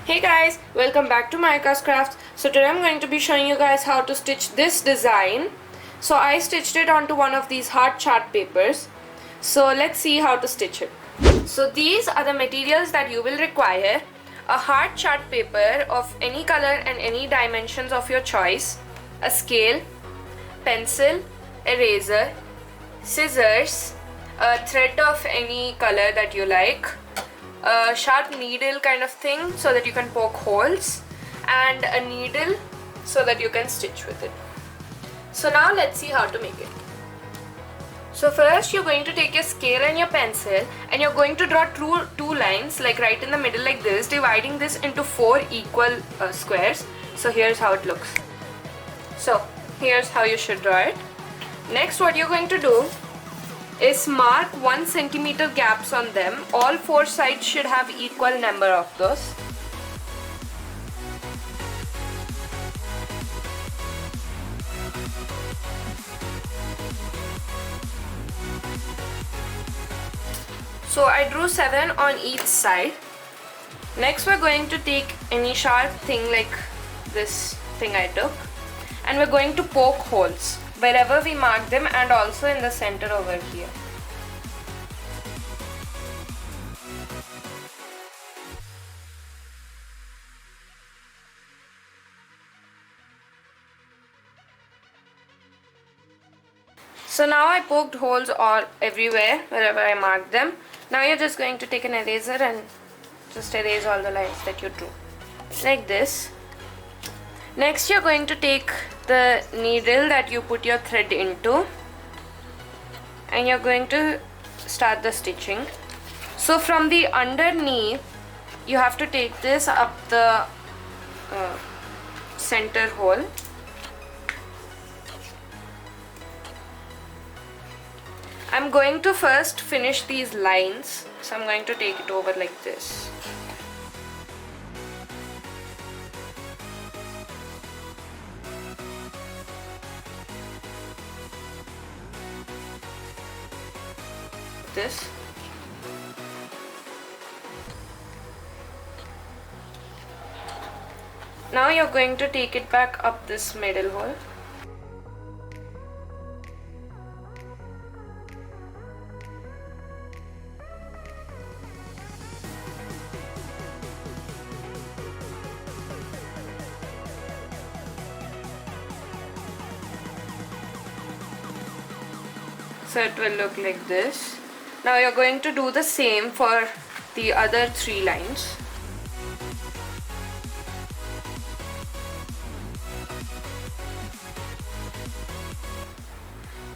Hey guys, welcome back to my FunCrafts. So today I'm going to be showing you guys how to stitch this design. So I stitched it onto one of these hard chart papers. So let's see how to stitch it. So these are the materials that you will require. A hard chart paper of any color and any dimensions of your choice, a scale, pencil, eraser, scissors, a thread of any color that you like, a sharp needle kind of thing so that you can poke holes, and a needle so that you can stitch with it. So now let's see how to make it. So first you're going to take your scale and your pencil and you're going to draw two lines like right in the middle like this, dividing this into 4 equal squares. So here's how it looks. So here's how you should draw it. Next what you're going to do is mark 1 centimeter gaps on them. All 4 sides should have equal number of those. So I drew 7 on each side. Next we're going to take any sharp thing like this thing I took, and we're going to poke holes wherever we mark them and also in the center over here. So now I poked holes all everywhere wherever I marked them. Now you're just going to take an eraser and just erase all the lines that you drew like this. Next you're going to take the needle that you put your thread into and you're going to start the stitching. So from the underneath you have to take this up the center hole. I'm going to first finish these lines, so I'm going to take it over like this. This. Now you're going to take it back up this middle hole. So it will look like this. Now you're going to do the same for the other 3 lines.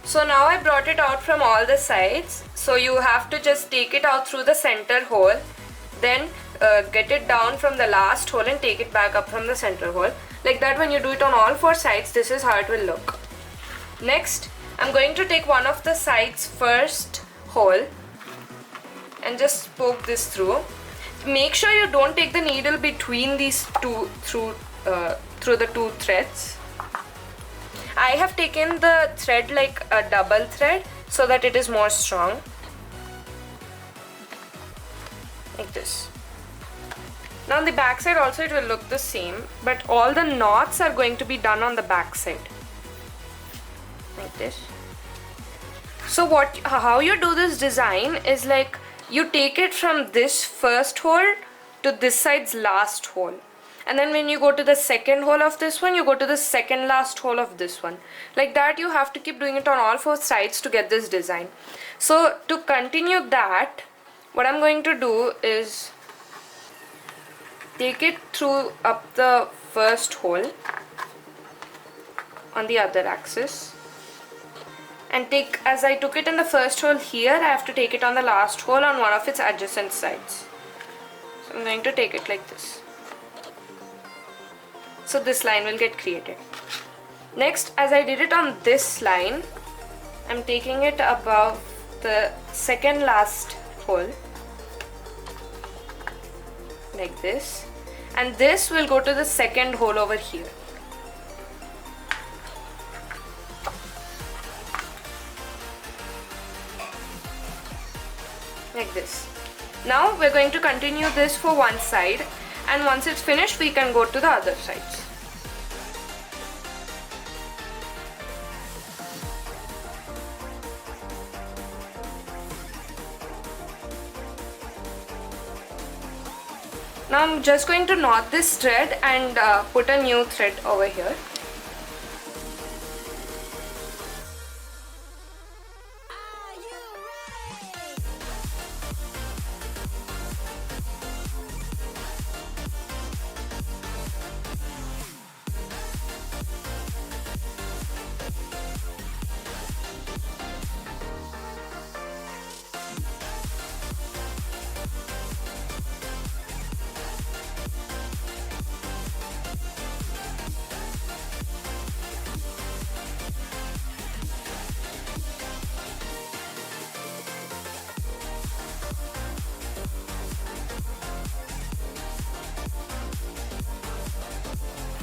So now I brought it out from all the sides. So you have to just take it out through the center hole, then get it down from the last hole and take it back up from the center hole. Like that, when you do it on all 4 sides, this is how it will look. Next, I'm going to take one of the sides first hole and just poke this through. Make sure you don't take the needle between these two through the 2 threads. I have taken the thread like a double thread so that it is more strong. Like this. Now on the back side also it will look the same, but all the knots are going to be done on the back side. Like this. So how you do this design is like you take it from this first hole to this side's last hole, and then when you go to the second hole of this one, you go to the second last hole of this one. Like that, you have to keep doing it on all 4 sides to get this design. So to continue that, what I'm going to do is take it through up the first hole on the other axis, and take, as I took it in the first hole here, I have to take it on the last hole on one of its adjacent sides. So I'm going to take it like this. So this line will get created. Next, as I did it on this line, I'm taking it above the second last hole like this, and this will go to the second hole over here. Like this. Now we're going to continue this for one side, and once it's finished we can go to the other sides. Now I'm just going to knot this thread and put a new thread over here.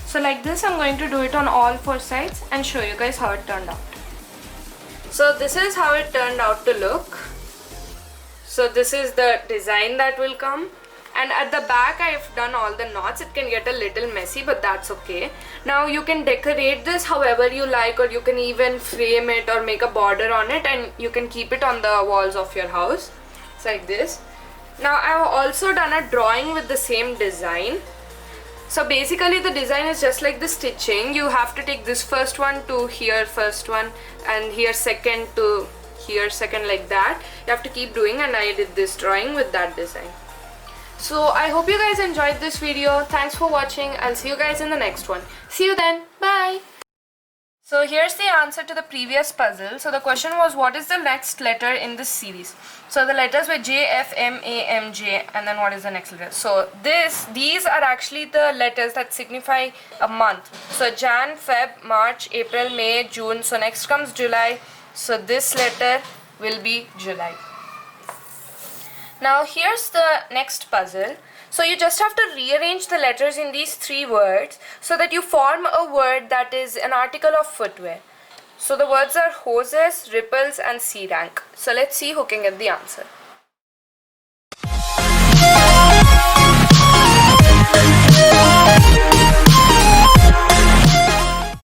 So like this I'm going to do it on all 4 sides and show you guys how it turned out. So this is how it turned out to look. So this is the design that will come, and at the back I've done all the knots. It can get a little messy, but that's okay. Now you can decorate this however you like, or you can even frame it or make a border on it, and you can keep it on the walls of your house. It's like this. Now I've also done a drawing with the same design. So basically the design is just like the stitching. You have to take this first one to here first one, and here second to here second, like that. You have to keep doing, and I did this drawing with that design. So I hope you guys enjoyed this video. Thanks for watching. I'll see you guys in the next one. See you then. Bye. So here's the answer to the previous puzzle. So the question was, what is the next letter in this series? So the letters were J, F, M, A, M, J, and then what is the next letter? So these are actually the letters that signify a month. So Jan, Feb, March, April, May, June. So next comes July. So this letter will be July. Now here's the next puzzle. So you just have to rearrange the letters in these 3 words so that you form a word that is an article of footwear. So the words are hoses, ripples, and C rank. So let's see who can get the answer.